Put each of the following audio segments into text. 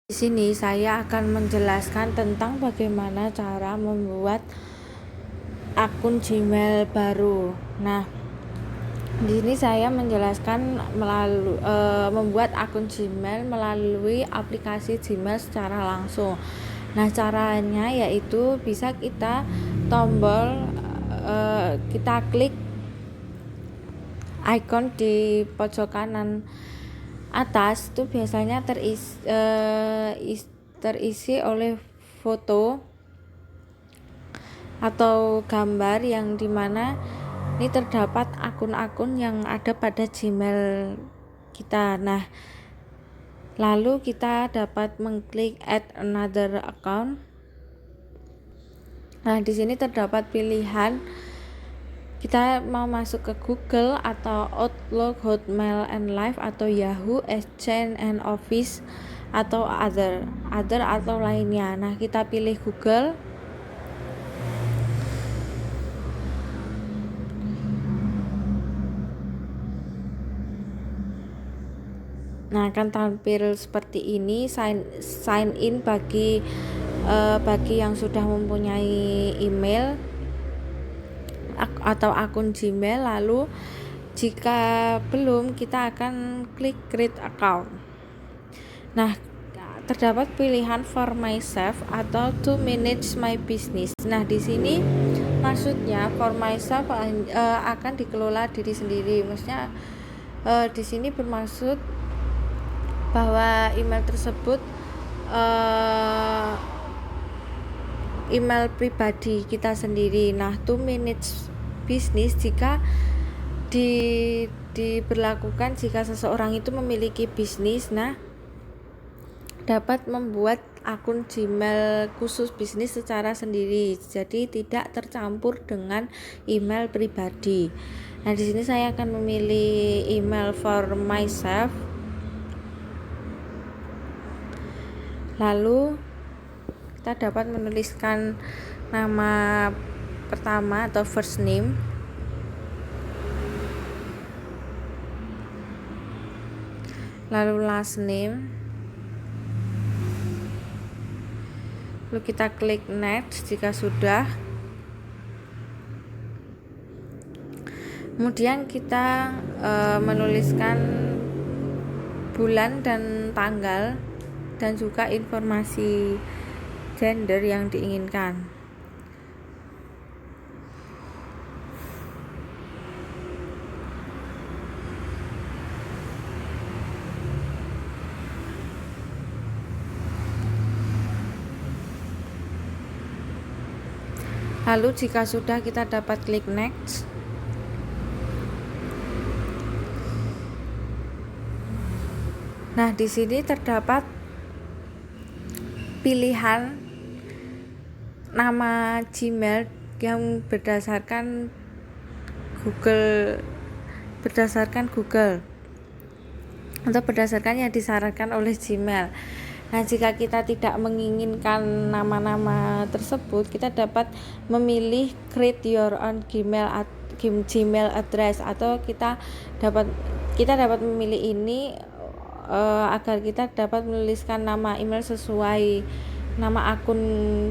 Di sini saya akan menjelaskan tentang bagaimana cara membuat akun Gmail baru. Nah, di sini saya menjelaskan membuat akun Gmail melalui aplikasi Gmail secara langsung. Nah, caranya yaitu bisa kita kita klik icon di pojok kanan atas itu biasanya terisi oleh foto atau gambar yang dimana ini terdapat akun-akun yang ada pada Gmail kita. Nah, lalu kita dapat mengklik add another account. Nah, di sini terdapat pilihan kita mau masuk ke Google atau Outlook, Hotmail and Live atau Yahoo, Exchange and Office atau other atau lainnya. Nah, kita pilih Google. Nah, akan tampil seperti ini, sign in bagi yang sudah mempunyai email atau akun Gmail. Lalu jika belum, kita akan klik create account. Nah, terdapat pilihan for myself atau to manage my business. Nah, di sini maksudnya for myself akan dikelola diri sendiri. Maksudnya di sini bermaksud bahwa email tersebut email pribadi kita sendiri. Nah, to manage business jika diberlakukan jika seseorang itu memiliki bisnis, nah dapat membuat akun Gmail khusus bisnis secara sendiri, jadi tidak tercampur dengan email pribadi. Nah, di sini saya akan memilih email for myself. Lalu kita dapat menuliskan nama pertama atau first name, lalu last name, lalu kita klik next jika sudah. Kemudian kita menuliskan bulan dan tanggal dan juga informasi gender yang diinginkan. Lalu jika sudah, kita dapat klik next. Nah, di sini terdapat pilihan nama Gmail yang berdasarkan Google atau berdasarkan yang disarankan oleh Gmail. Nah, jika kita tidak menginginkan nama-nama tersebut, kita dapat memilih create your own Gmail address atau kita dapat memilih ini agar kita dapat menuliskan nama email nama akun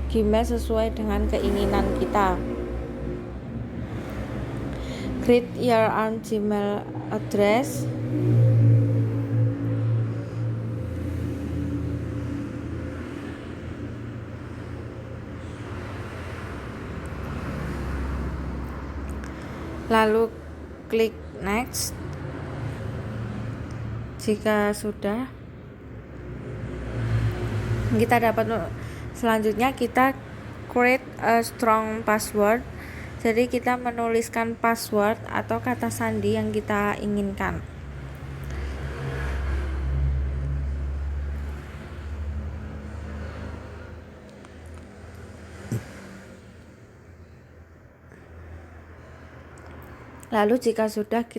Gmail sesuai dengan keinginan kita. Create your own Gmail address. Lalu klik next. Jika sudah, kita dapat selanjutnya kita create a strong password. Jadi kita menuliskan password atau kata sandi yang kita inginkan. Lalu jika sudah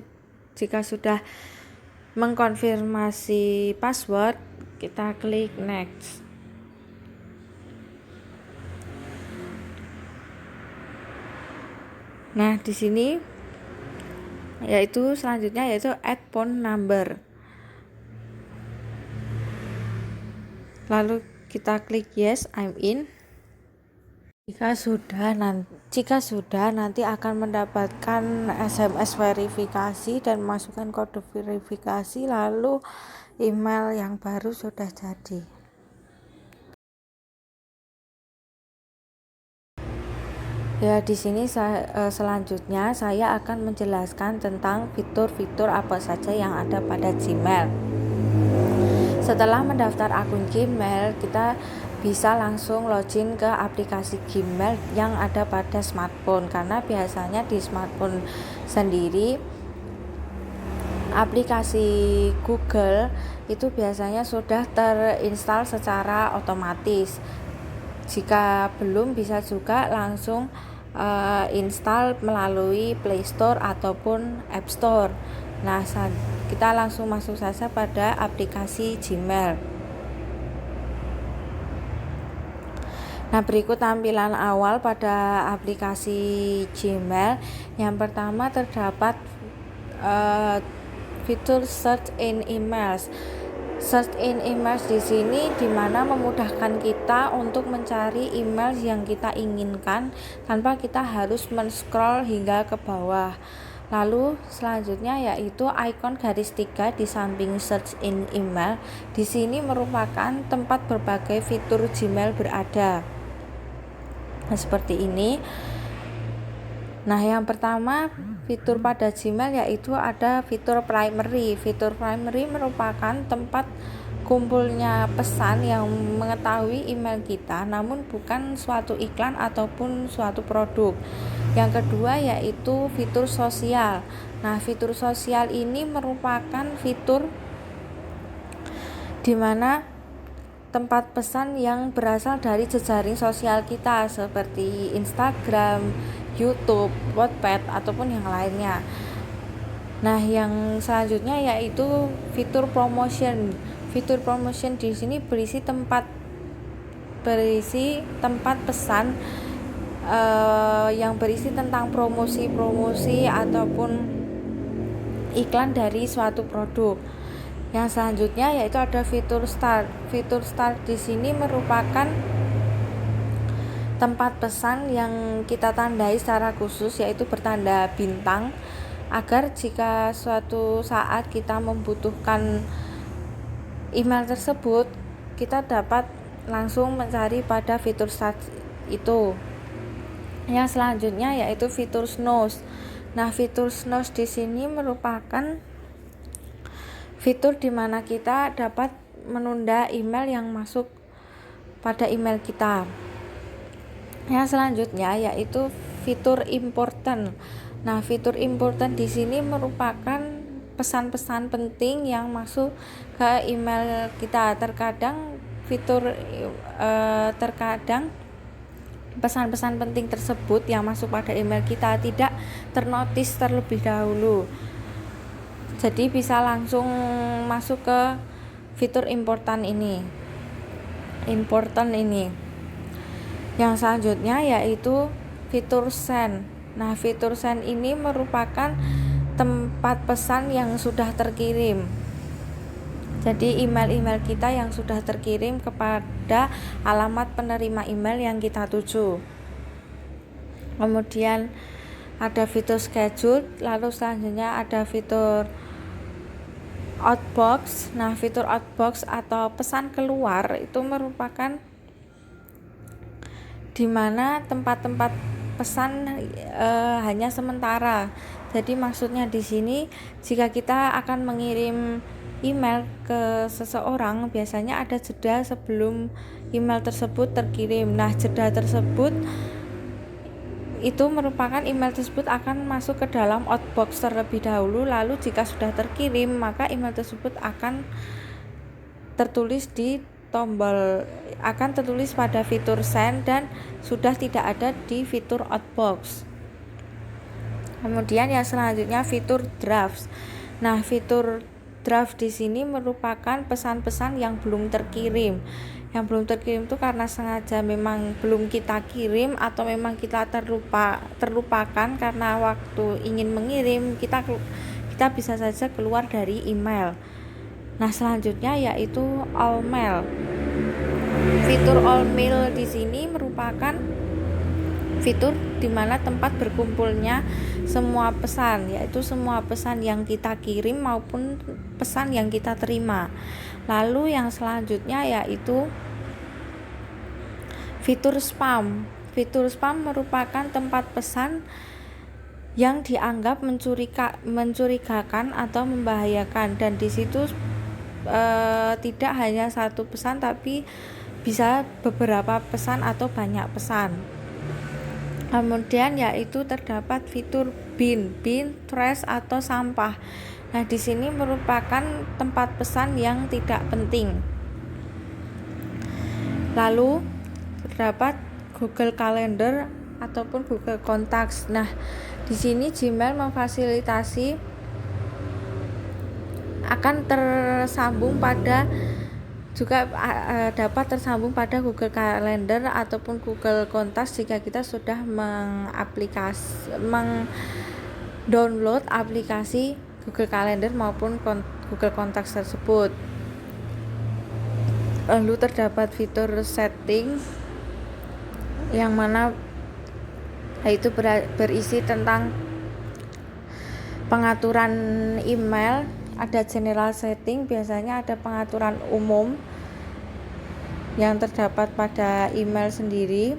mengkonfirmasi password, kita klik next. Nah, di sini selanjutnya yaitu add phone number. lalu kita klik yes, I'm in. Jika sudah nanti akan mendapatkan SMS verifikasi dan masukkan kode verifikasi, lalu email yang baru sudah jadi. Ya, di sini selanjutnya saya akan menjelaskan tentang fitur-fitur apa saja yang ada pada Gmail. Setelah mendaftar akun Gmail, kita bisa langsung login ke aplikasi Gmail yang ada pada smartphone, karena biasanya di smartphone sendiri aplikasi Google itu biasanya sudah terinstall secara otomatis. Jika belum, bisa juga langsung install melalui Play Store ataupun App Store. Nah, kita langsung masuk saja pada aplikasi Gmail. Nah, berikut tampilan awal pada aplikasi Gmail. Yang pertama terdapat fitur search in emails. Search in emails di sini dimana memudahkan kita untuk mencari email yang kita inginkan tanpa kita harus men-scroll hingga ke bawah. Lalu selanjutnya yaitu ikon garis 3 di samping search in email. Di sini merupakan tempat berbagai fitur Gmail berada. Nah, seperti ini. Nah, yang pertama fitur pada Gmail yaitu ada fitur primary. Fitur primary merupakan tempat kumpulnya pesan yang mengetahui email kita, namun bukan suatu iklan ataupun suatu produk. Yang kedua yaitu fitur sosial. Nah, fitur sosial ini merupakan fitur di mana tempat pesan yang berasal dari jejaring sosial kita seperti Instagram, YouTube, Wattpad ataupun yang lainnya. Nah, yang selanjutnya yaitu fitur promotion. Fitur promotion di sini berisi tempat pesan yang berisi tentang promosi ataupun iklan dari suatu produk. Yang selanjutnya yaitu ada fitur start. Fitur start di sini merupakan tempat pesan yang kita tandai secara khusus, yaitu bertanda bintang, agar jika suatu saat kita membutuhkan email tersebut, kita dapat langsung mencari pada fitur start itu. Yang selanjutnya yaitu fitur snooze. Nah, fitur snooze di sini merupakan fitur di mana kita dapat menunda email yang masuk pada email kita. Yang selanjutnya yaitu fitur important. Nah, fitur important di sini merupakan pesan-pesan penting yang masuk ke email kita. Terkadang pesan-pesan penting tersebut yang masuk pada email kita tidak ternotis terlebih dahulu. Jadi bisa langsung masuk ke fitur important ini. Yang selanjutnya yaitu fitur send. Nah, fitur send ini merupakan tempat pesan yang sudah terkirim. Jadi email-email kita yang sudah terkirim kepada alamat penerima email yang kita tuju. Kemudian ada fitur schedule, lalu selanjutnya ada fitur outbox. Nah, fitur outbox atau pesan keluar itu merupakan di mana tempat-tempat pesan hanya sementara. Jadi maksudnya di sini jika kita akan mengirim email ke seseorang, biasanya ada jeda sebelum email tersebut terkirim. Nah, jeda tersebut itu merupakan email tersebut akan masuk ke dalam outbox terlebih dahulu, lalu jika sudah terkirim maka email tersebut akan tertulis pada fitur send dan sudah tidak ada di fitur outbox. Kemudian yang selanjutnya fitur drafts. Nah, fitur draft di sini merupakan pesan-pesan yang belum terkirim. Yang belum terkirim itu karena sengaja memang belum kita kirim atau memang kita terlupakan karena waktu ingin mengirim kita bisa saja keluar dari email. Nah, selanjutnya yaitu all mail. Fitur all mail di sini merupakan fitur di mana tempat berkumpulnya semua pesan, yaitu semua pesan yang kita kirim maupun pesan yang kita terima. Lalu yang selanjutnya yaitu fitur spam. Fitur spam merupakan tempat pesan yang dianggap mencurigakan atau membahayakan, dan di situ tidak hanya satu pesan tapi bisa beberapa pesan atau banyak pesan. Kemudian yaitu terdapat fitur bin trash atau sampah. Nah, di sini merupakan tempat pesan yang tidak penting. Lalu terdapat Google Calendar ataupun Google Contacts. Nah, di sini Gmail memfasilitasi akan tersambung pada juga dapat tersambung pada Google Calendar ataupun Google Contacts jika kita sudah download aplikasi Google Calendar maupun Google Contacts tersebut. Lalu terdapat fitur setting yang mana yaitu berisi tentang pengaturan email. Ada general setting, biasanya ada pengaturan umum yang terdapat pada email sendiri.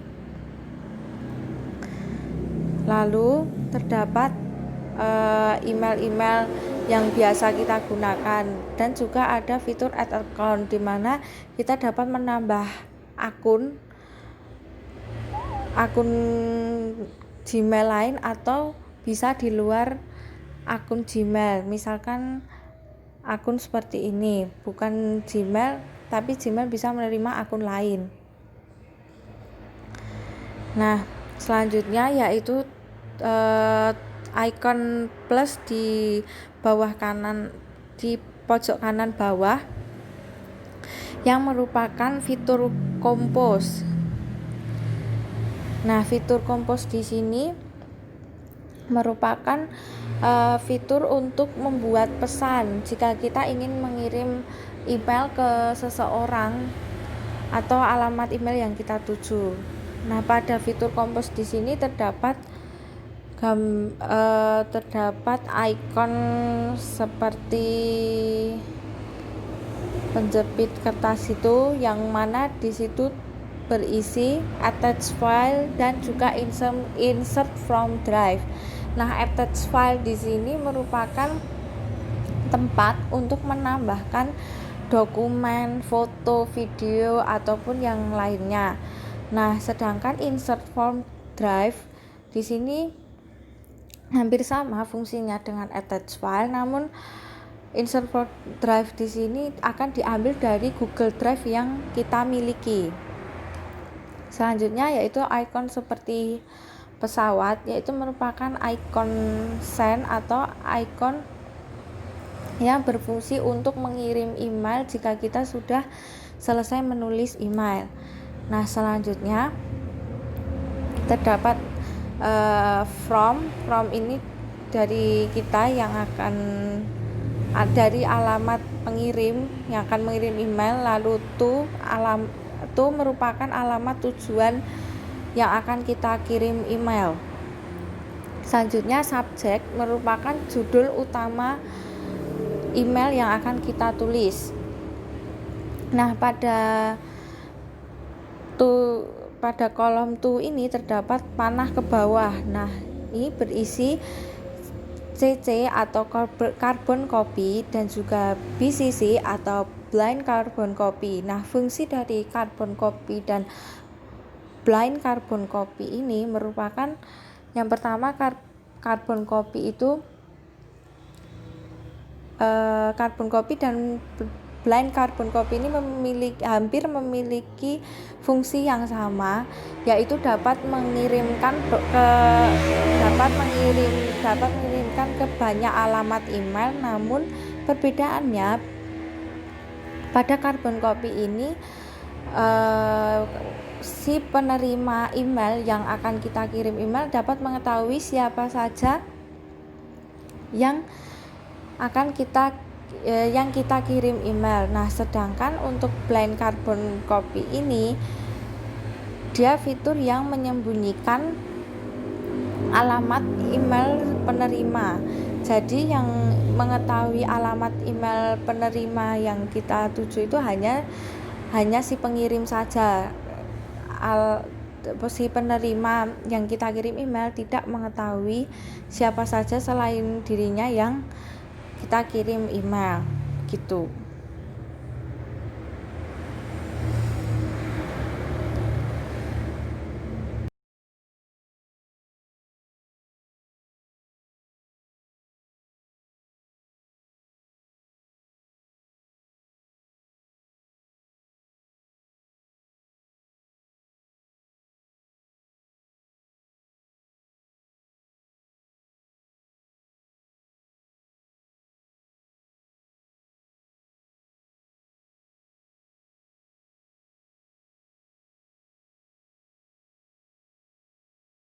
Lalu terdapat email-email yang biasa kita gunakan, dan juga ada fitur add account di mana kita dapat menambah akun Gmail lain atau bisa di luar akun Gmail. Misalkan akun seperti ini, bukan Gmail, tapi Gmail bisa menerima akun lain. Nah, selanjutnya yaitu icon plus di bawah kanan, di pojok kanan bawah, yang merupakan fitur compose. Nah, fitur compose di sini merupakan fitur untuk membuat pesan jika kita ingin mengirim email ke seseorang atau alamat email yang kita tuju. Nah, pada fitur compose di sini terdapat icon seperti penjepit kertas itu, yang mana di situ berisi attach file dan juga insert from drive. Nah, attach file di sini merupakan tempat untuk menambahkan dokumen, foto, video ataupun yang lainnya. Nah, sedangkan insert from drive di sini hampir sama fungsinya dengan attach file, namun insert from drive di sini akan diambil dari Google Drive yang kita miliki. Selanjutnya yaitu icon seperti pesawat, yaitu merupakan icon send atau icon yang berfungsi untuk mengirim email jika kita sudah selesai menulis email. Nah, selanjutnya terdapat from ini dari kita yang akan dari alamat pengirim yang akan mengirim email. Lalu to merupakan alamat tujuan yang akan kita kirim email. Selanjutnya subject merupakan judul utama email yang akan kita tulis. Nah, pada kolom to ini terdapat panah ke bawah. Nah, ini berisi CC atau carbon copy dan juga BCC atau blind carbon copy. Nah, fungsi dari carbon copy dan blind carbon copy ini merupakan yang pertama, carbon copy itu carbon copy dan blind carbon copy ini hampir memiliki fungsi yang sama, yaitu dapat mengirimkan ke banyak alamat email. Namun perbedaannya pada carbon copy ini si penerima email yang akan kita kirim email dapat mengetahui siapa saja yang akan kita yang kita kirim email. Nah, sedangkan untuk blind carbon copy ini dia fitur yang menyembunyikan alamat email penerima. Jadi yang mengetahui alamat email penerima yang kita tuju itu hanya si pengirim saja. Si penerima yang kita kirim email tidak mengetahui siapa saja selain dirinya yang kita kirim email gitu.